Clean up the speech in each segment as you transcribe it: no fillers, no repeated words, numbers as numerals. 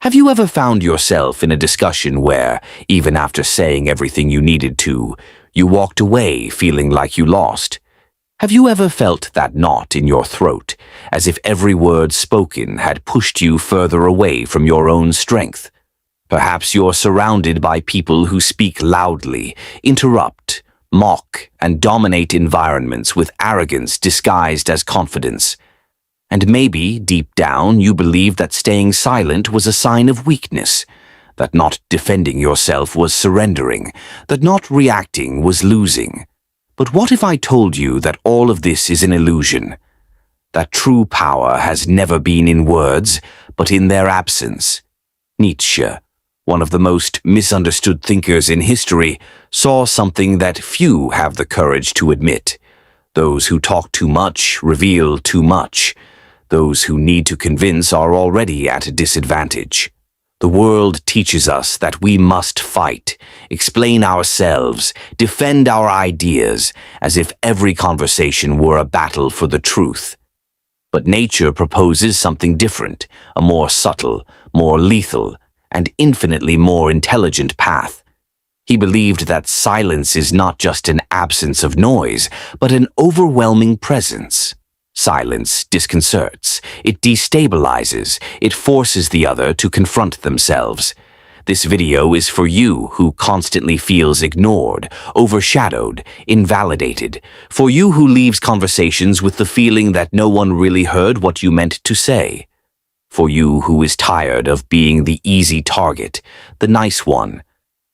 Have you ever found yourself in a discussion where, even after saying everything you needed to, you walked away feeling like you lost? Have you ever felt that knot in your throat, as if every word spoken had pushed you further away from your own strength? Perhaps you're surrounded by people who speak loudly, interrupt, mock, and dominate environments with arrogance disguised as confidence. And maybe, deep down, you believe that staying silent was a sign of weakness, that not defending yourself was surrendering, that not reacting was losing. But what if I told you that all of this is an illusion? That true power has never been in words, but in their absence. Nietzsche, one of the most misunderstood thinkers in history, saw something that few have the courage to admit. Those who talk too much reveal too much. Those who need to convince are already at a disadvantage. The world teaches us that we must fight, explain ourselves, defend our ideas, as if every conversation were a battle for the truth. But nature proposes something different, a more subtle, more lethal, and infinitely more intelligent path. He believed that silence is not just an absence of noise, but an overwhelming presence. Silence disconcerts, it destabilizes, it forces the other to confront themselves. This video is for you who constantly feels ignored, overshadowed, invalidated, for you who leaves conversations with the feeling that no one really heard what you meant to say, for you who is tired of being the easy target, the nice one,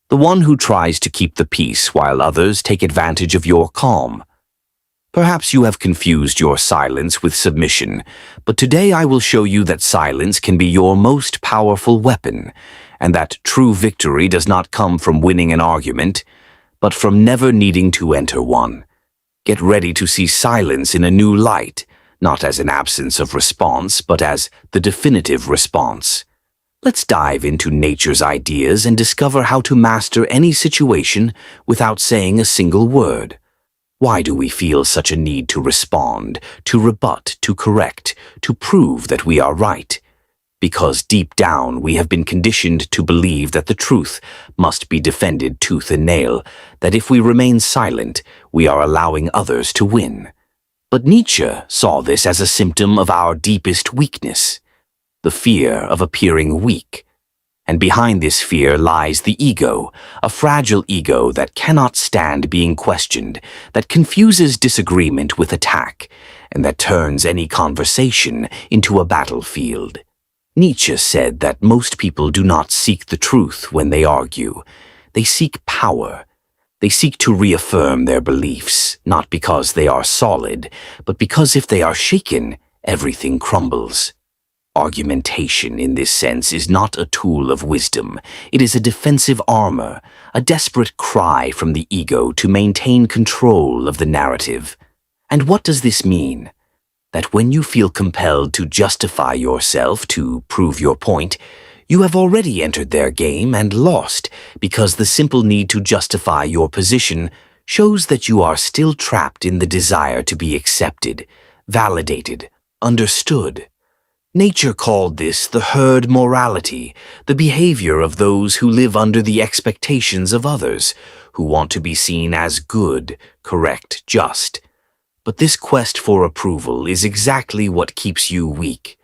the one who tries to keep the peace while others take advantage of your calm. Perhaps you have confused your silence with submission, but today I will show you that silence can be your most powerful weapon, and that true victory does not come from winning an argument, but from never needing to enter one. Get ready to see silence in a new light, not as an absence of response, but as the definitive response. Let's dive into nature's ideas and discover how to master any situation without saying a single word. Why do we feel such a need to respond, to rebut, to correct, to prove that we are right? Because deep down we have been conditioned to believe that the truth must be defended tooth and nail, that if we remain silent, we are allowing others to win. But Nietzsche saw this as a symptom of our deepest weakness, the fear of appearing weak. And behind this fear lies the ego, a fragile ego that cannot stand being questioned, that confuses disagreement with attack, and that turns any conversation into a battlefield. Nietzsche said that most people do not seek the truth when they argue. They seek power. They seek to reaffirm their beliefs, not because they are solid, but because if they are shaken, everything crumbles. Argumentation, in this sense, is not a tool of wisdom. It is a defensive armor, a desperate cry from the ego to maintain control of the narrative. And what does this mean? That when you feel compelled to justify yourself, to prove your point, you have already entered their game and lost, because the simple need to justify your position shows that you are still trapped in the desire to be accepted, validated, understood. Nature called this the herd morality, the behavior of those who live under the expectations of others, who want to be seen as good, correct, just. But this quest for approval is exactly what keeps you weak.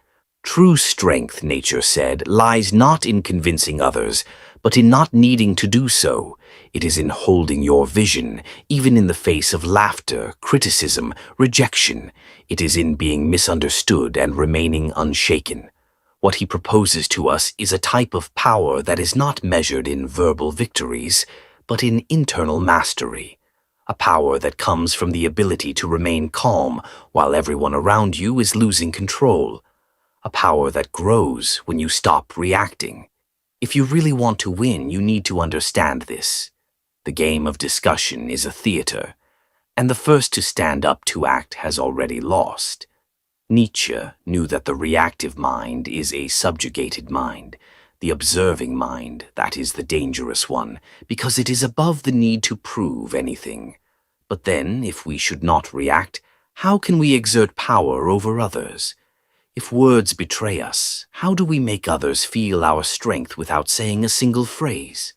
True strength, nature said, lies not in convincing others, but in not needing to do so. It is in holding your vision, even in the face of laughter, criticism, rejection. It is in being misunderstood and remaining unshaken. What he proposes to us is a type of power that is not measured in verbal victories, but in internal mastery. A power that comes from the ability to remain calm while everyone around you is losing control. A power that grows when you stop reacting. If you really want to win, you need to understand this. The game of discussion is a theater, and the first to stand up to act has already lost. Nietzsche knew that the reactive mind is a subjugated mind, the observing mind, that is the dangerous one, because it is above the need to prove anything. But then, if we should not react, how can we exert power over others? If words betray us, how do we make others feel our strength without saying a single phrase?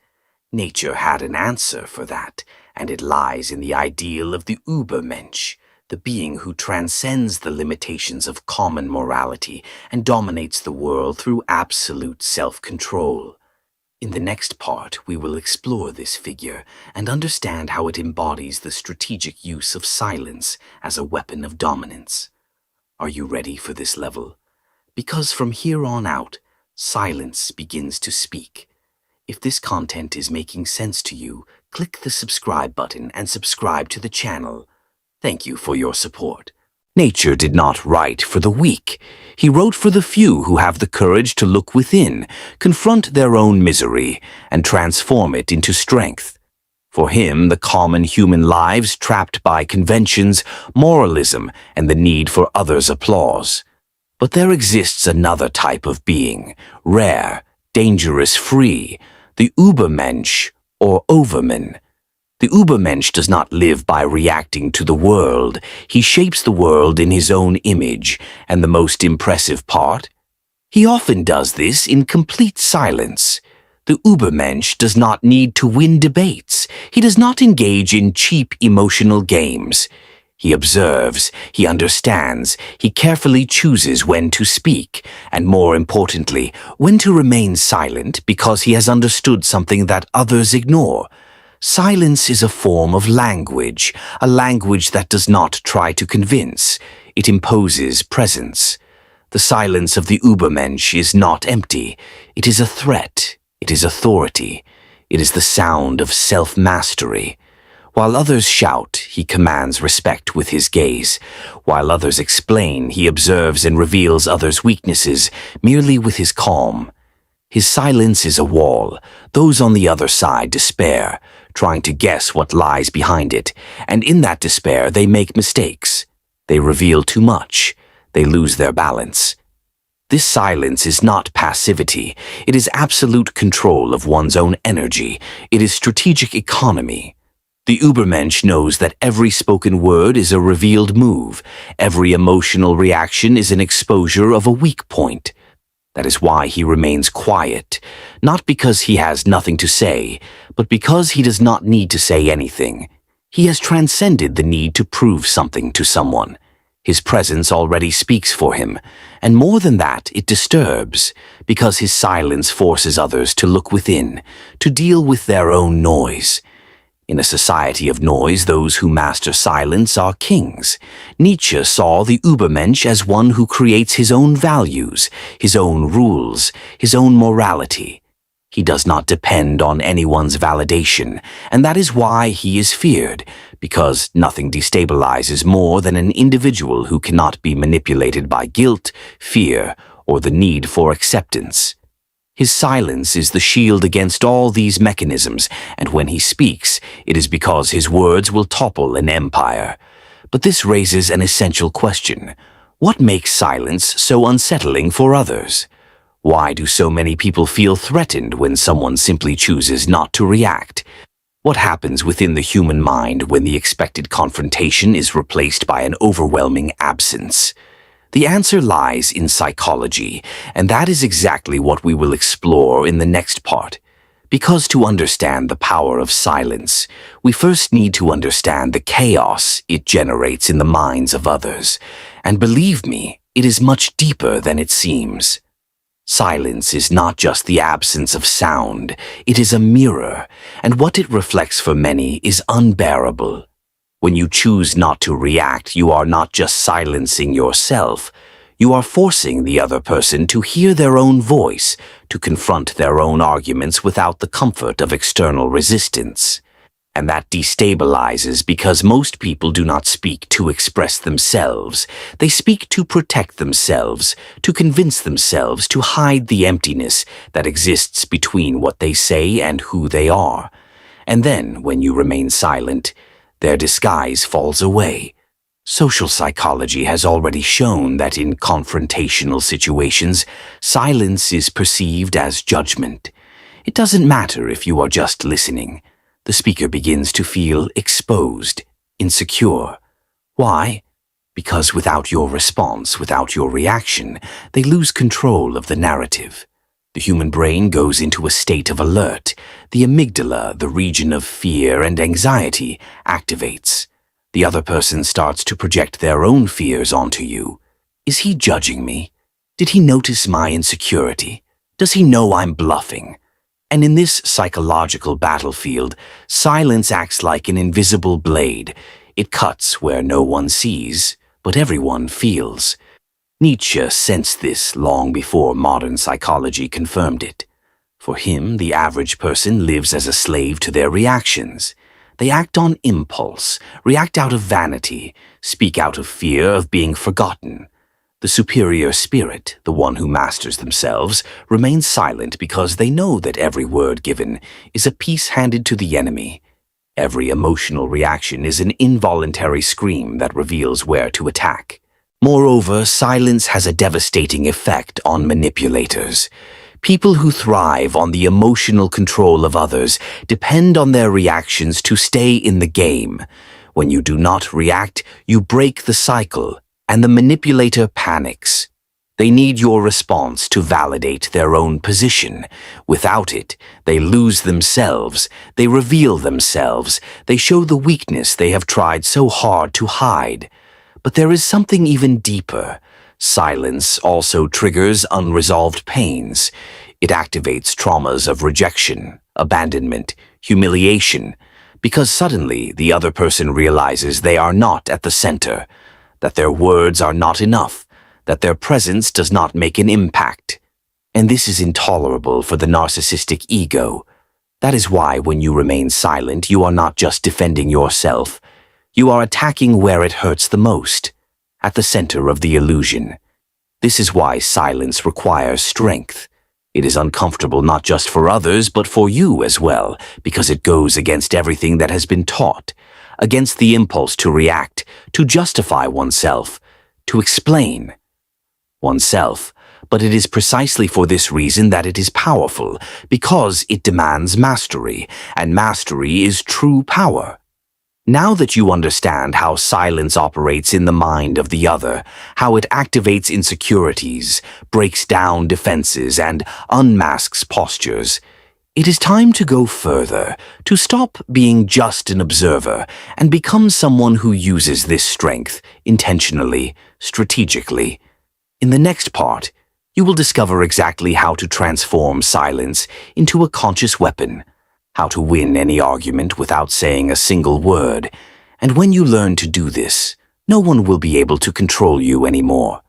Nature had an answer for that, and it lies in the ideal of the ubermensch, the being who transcends the limitations of common morality and dominates the world through absolute self-control. In the next part, we will explore this figure and understand how it embodies the strategic use of silence as a weapon of dominance. Are you ready for this level? Because from here on out, silence begins to speak. If this content is making sense to you, click the subscribe button and subscribe to the channel. Thank you for your support. Nature did not write for the weak. He wrote for the few who have the courage to look within, confront their own misery, and transform it into strength. For him, the common human lives trapped by conventions, moralism, and the need for others' applause. But there exists another type of being, rare, dangerous, free, the ubermensch or overman. The ubermensch does not live by reacting to the world. He shapes the world in his own image, and the most impressive part? He often does this in complete silence. The ubermensch does not need to win debates. He does not engage in cheap emotional games. He observes, he understands, he carefully chooses when to speak, and more importantly, when to remain silent because he has understood something that others ignore. Silence is a form of language, a language that does not try to convince. It imposes presence. The silence of the ubermensch is not empty. It is a threat. It is authority. It is the sound of self-mastery. While others shout, he commands respect with his gaze. While others explain, he observes and reveals others' weaknesses merely with his calm. His silence is a wall. Those on the other side despair, trying to guess what lies behind it, and in that despair they make mistakes. They reveal too much. They lose their balance. This silence is not passivity. It is absolute control of one's own energy. It is strategic economy. The ubermensch knows that every spoken word is a revealed move. Every emotional reaction is an exposure of a weak point. That is why he remains quiet, not because he has nothing to say, but because he does not need to say anything. He has transcended the need to prove something to someone. His presence already speaks for him, and more than that, it disturbs, because his silence forces others to look within, to deal with their own noise. In a society of noise, those who master silence are kings. Nietzsche saw the ubermensch as one who creates his own values, his own rules, his own morality. He does not depend on anyone's validation, and that is why he is feared, because nothing destabilizes more than an individual who cannot be manipulated by guilt, fear, or the need for acceptance. His silence is the shield against all these mechanisms, and when he speaks, it is because his words will topple an empire. But this raises an essential question. What makes silence so unsettling for others? Why do so many people feel threatened when someone simply chooses not to react? What happens within the human mind when the expected confrontation is replaced by an overwhelming absence? The answer lies in psychology, and that is exactly what we will explore in the next part. Because to understand the power of silence, we first need to understand the chaos it generates in the minds of others. And believe me, it is much deeper than it seems. Silence is not just the absence of sound, it is a mirror, and what it reflects for many is unbearable. When you choose not to react, you are not just silencing yourself, you are forcing the other person to hear their own voice, to confront their own arguments without the comfort of external resistance. And that destabilizes because most people do not speak to express themselves. They speak to protect themselves, to convince themselves, to hide the emptiness that exists between what they say and who they are. And then, when you remain silent, their disguise falls away. Social psychology has already shown that in confrontational situations, silence is perceived as judgment. It doesn't matter if you are just listening. The speaker begins to feel exposed, insecure. Why? Because without your response, without your reaction, they lose control of the narrative. The human brain goes into a state of alert. The amygdala, the region of fear and anxiety, activates. The other person starts to project their own fears onto you. Is he judging me? Did he notice my insecurity? Does he know I'm bluffing? And in this psychological battlefield, silence acts like an invisible blade. It cuts where no one sees, but everyone feels. Nietzsche sensed this long before modern psychology confirmed it. For him, the average person lives as a slave to their reactions. They act on impulse, react out of vanity, speak out of fear of being forgotten. The superior spirit, the one who masters themselves, remains silent because they know that every word given is a piece handed to the enemy. Every emotional reaction is an involuntary scream that reveals where to attack. Moreover, silence has a devastating effect on manipulators. People who thrive on the emotional control of others depend on their reactions to stay in the game. When you do not react, you break the cycle, and the manipulator panics. They need your response to validate their own position. Without it, they lose themselves, they reveal themselves, they show the weakness they have tried so hard to hide. But there is something even deeper. Silence also triggers unresolved pains. It activates traumas of rejection, abandonment, humiliation, because suddenly the other person realizes they are not at the center, that their words are not enough, that their presence does not make an impact. And this is intolerable for the narcissistic ego. That is why when you remain silent, you are not just defending yourself. You are attacking where it hurts the most, at the center of the illusion. This is why silence requires strength. It is uncomfortable not just for others, but for you as well, because it goes against everything that has been taught, against the impulse to react, to justify oneself, to explain oneself. But it is precisely for this reason that it is powerful, because it demands mastery, and mastery is true power. Now that you understand how silence operates in the mind of the other, how it activates insecurities, breaks down defenses, and unmasks postures, it is time to go further, to stop being just an observer and become someone who uses this strength intentionally, strategically. In the next part, you will discover exactly how to transform silence into a conscious weapon, how to win any argument without saying a single word, and when you learn to do this, no one will be able to control you anymore.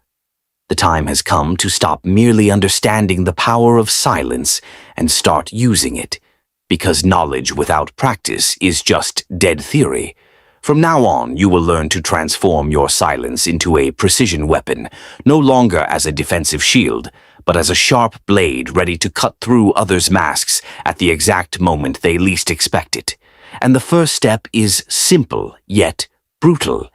The time has come to stop merely understanding the power of silence and start using it, because knowledge without practice is just dead theory. From now on, you will learn to transform your silence into a precision weapon, no longer as a defensive shield, but as a sharp blade ready to cut through others' masks at the exact moment they least expect it. And the first step is simple, yet brutal.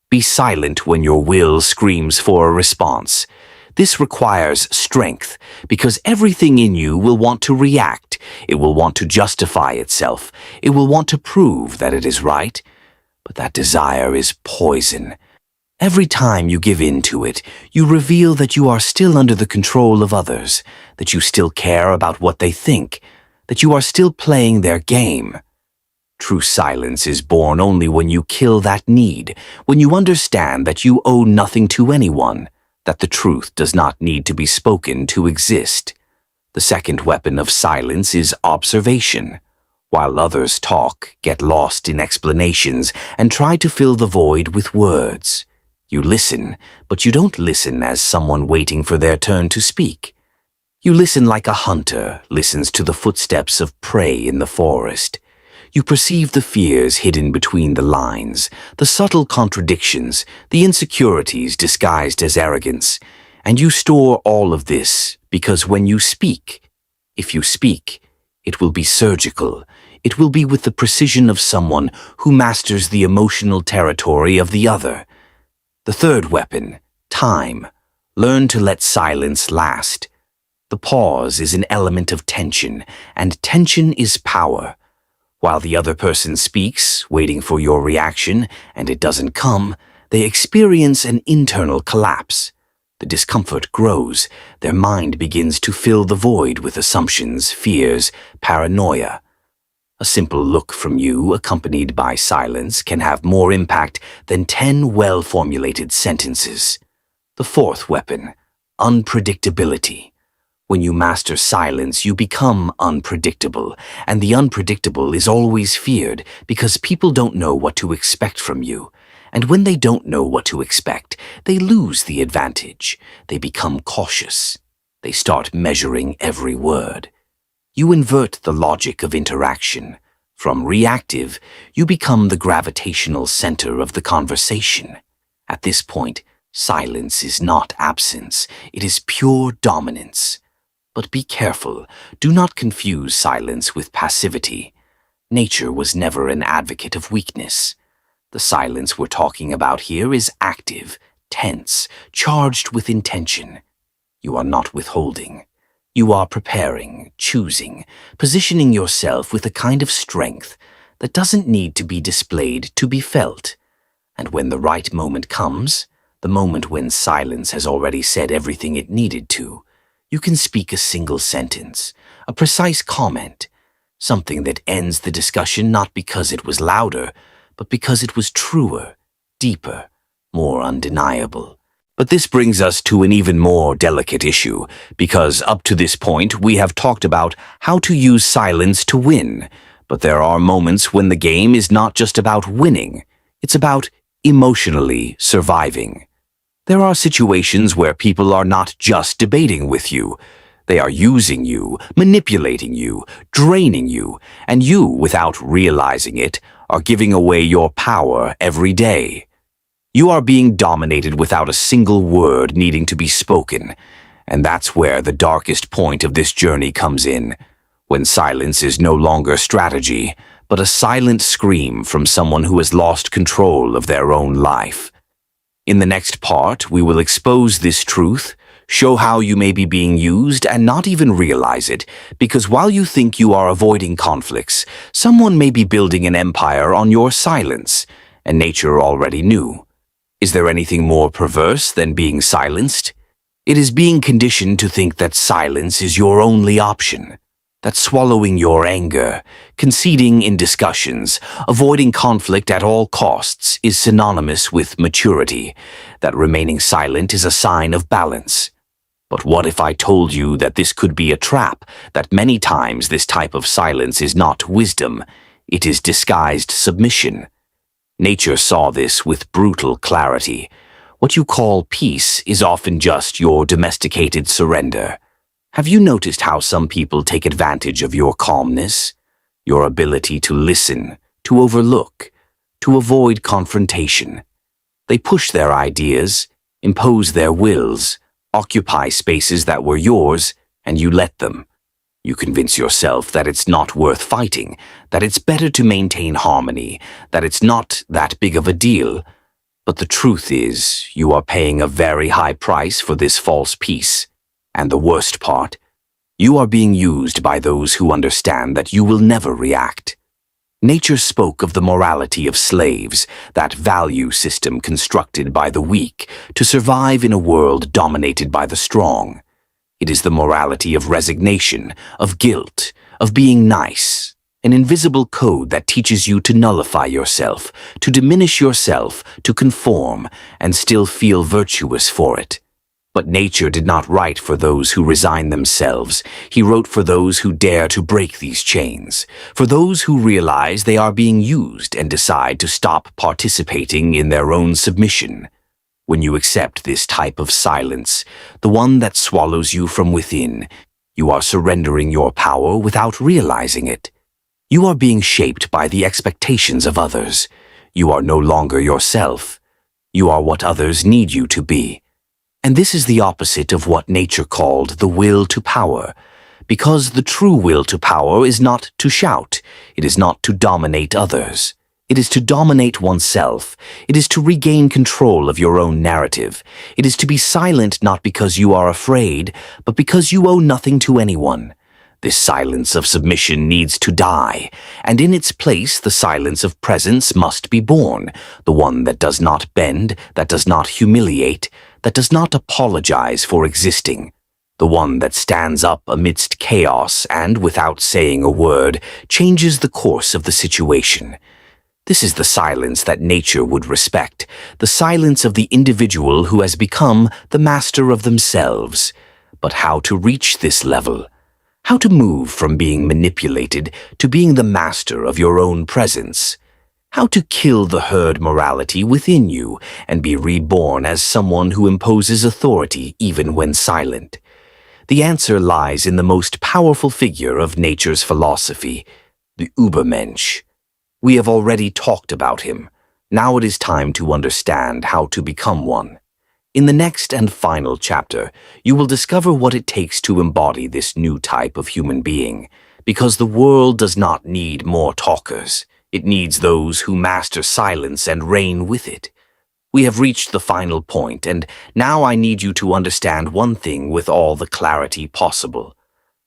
Be silent when your will screams for a response. This requires strength, because everything in you will want to react. It will want to justify itself. It will want to prove that it is right. But that desire is poison. Every time you give in to it, you reveal that you are still under the control of others, that you still care about what they think, that you are still playing their game. True silence is born only when you kill that need, when you understand that you owe nothing to anyone, that the truth does not need to be spoken to exist. The second weapon of silence is observation. While others talk, get lost in explanations, and try to fill the void with words. You listen, but you don't listen as someone waiting for their turn to speak. You listen like a hunter listens to the footsteps of prey in the forest. You perceive the fears hidden between the lines, the subtle contradictions, the insecurities disguised as arrogance, and you store all of this because when you speak, if you speak, it will be surgical. It will be with the precision of someone who masters the emotional territory of the other. The third weapon, time. Learn to let silence last. The pause is an element of tension, and tension is power. While the other person speaks, waiting for your reaction, and it doesn't come, they experience an internal collapse. The discomfort grows, their mind begins to fill the void with assumptions, fears, paranoia. A simple look from you, accompanied by silence, can have more impact than 10 well-formulated sentences. The fourth weapon, unpredictability. When you master silence, you become unpredictable, and the unpredictable is always feared because people don't know what to expect from you. And when they don't know what to expect, they lose the advantage. They become cautious. They start measuring every word. You invert the logic of interaction. From reactive, you become the gravitational center of the conversation. At this point, silence is not absence, it is pure dominance. But be careful, do not confuse silence with passivity. Nature was never an advocate of weakness. The silence we're talking about here is active, tense, charged with intention. You are not withholding. You are preparing, choosing, positioning yourself with a kind of strength that doesn't need to be displayed to be felt. And when the right moment comes, the moment when silence has already said everything it needed to, you can speak a single sentence, a precise comment, something that ends the discussion not because it was louder, but because it was truer, deeper, more undeniable. But this brings us to an even more delicate issue, because up to this point we have talked about how to use silence to win, but there are moments when the game is not just about winning, it's about emotionally surviving. There are situations where people are not just debating with you, they are using you, manipulating you, draining you, and you, without realizing it, are giving away your power every day. You are being dominated without a single word needing to be spoken, and that's where the darkest point of this journey comes in, when silence is no longer strategy, but a silent scream from someone who has lost control of their own life. In the next part, we will expose this truth, show how you may be being used and not even realize it, because while you think you are avoiding conflicts, someone may be building an empire on your silence, and nature already knew. Is there anything more perverse than being silenced? It is being conditioned to think that silence is your only option, that swallowing your anger, conceding in discussions, avoiding conflict at all costs is synonymous with maturity, that remaining silent is a sign of balance. But what if I told you that this could be a trap, that many times this type of silence is not wisdom, it is disguised submission? Nature saw this with brutal clarity. What you call peace is often just your domesticated surrender. Have you noticed how some people take advantage of your calmness, your ability to listen, to overlook, to avoid confrontation? They push their ideas, impose their wills, occupy spaces that were yours, and you let them. You convince yourself that it's not worth fighting, that it's better to maintain harmony, that it's not that big of a deal. But the truth is, you are paying a very high price for this false peace. And the worst part, you are being used by those who understand that you will never react. Nature spoke of the morality of slaves, that value system constructed by the weak to survive in a world dominated by the strong. It is the morality of resignation, of guilt, of being nice, an invisible code that teaches you to nullify yourself, to diminish yourself, to conform, and still feel virtuous for it. But nature did not write for those who resign themselves. He wrote for those who dare to break these chains, for those who realize they are being used and decide to stop participating in their own submission. When you accept this type of silence, the one that swallows you from within, you are surrendering your power without realizing it. You are being shaped by the expectations of others. You are no longer yourself. You are what others need you to be. And this is the opposite of what nature called the will to power, because the true will to power is not to shout, it is not to dominate others. It is to dominate oneself. It is to regain control of your own narrative. It is to be silent not because you are afraid, but because you owe nothing to anyone. This silence of submission needs to die, and in its place the silence of presence must be born, the one that does not bend, that does not humiliate, that does not apologize for existing, the one that stands up amidst chaos and, without saying a word, changes the course of the situation. This is the silence that nature would respect, the silence of the individual who has become the master of themselves. But how to reach this level? How to move from being manipulated to being the master of your own presence? How to kill the herd morality within you and be reborn as someone who imposes authority even when silent? The answer lies in the most powerful figure of nature's philosophy, the ubermensch. We have already talked about him. Now it is time to understand how to become one. In the next and final chapter, you will discover what it takes to embody this new type of human being, because the world does not need more talkers. It needs those who master silence and reign with it. We have reached the final point, and now I need you to understand one thing with all the clarity possible.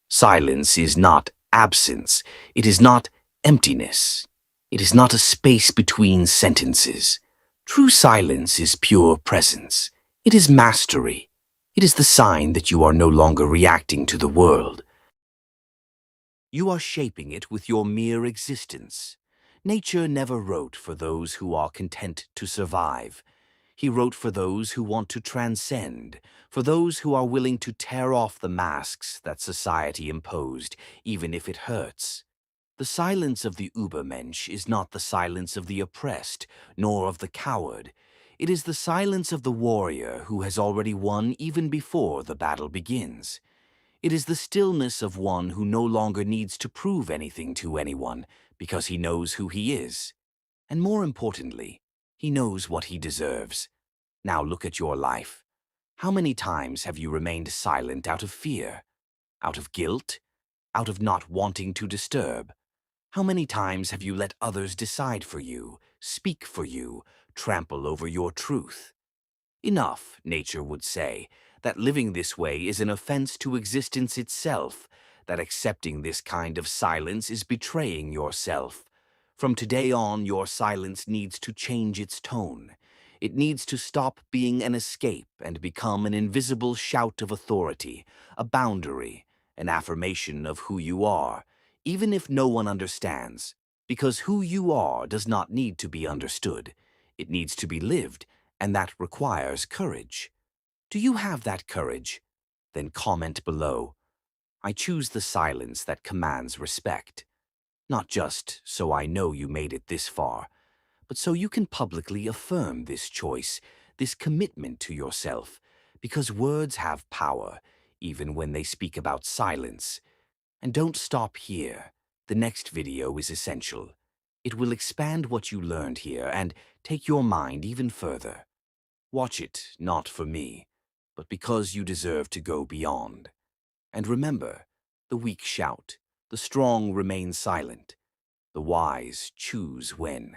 Silence is not absence. It is not emptiness. It is not a space between sentences. True silence is pure presence. It is mastery. It is the sign that you are no longer reacting to the world. You are shaping it with your mere existence. Nature never wrote for those who are content to survive. He wrote for those who want to transcend, for those who are willing to tear off the masks that society imposed, even if it hurts. The silence of the ubermensch is not the silence of the oppressed, nor of the coward. It is the silence of the warrior who has already won even before the battle begins. It is the stillness of one who no longer needs to prove anything to anyone because he knows who he is. And more importantly, he knows what he deserves. Now look at your life. How many times have you remained silent out of fear, out of guilt, out of not wanting to disturb? How many times have you let others decide for you, speak for you, trample over your truth? Enough, nature would say, that living this way is an offense to existence itself, that accepting this kind of silence is betraying yourself. From today on, your silence needs to change its tone. It needs to stop being an escape and become an invisible shout of authority, a boundary, an affirmation of who you are, even if no one understands, because who you are does not need to be understood. It needs to be lived, and that requires courage. Do you have that courage? Then comment below. I choose the silence that commands respect. Not just so I know you made it this far, but so you can publicly affirm this choice, this commitment to yourself, because words have power, even when they speak about silence. And don't stop here. The next video is essential. It will expand what you learned here and take your mind even further. Watch it, not for me, but because you deserve to go beyond. And remember, the weak shout, the strong remain silent, the wise choose when.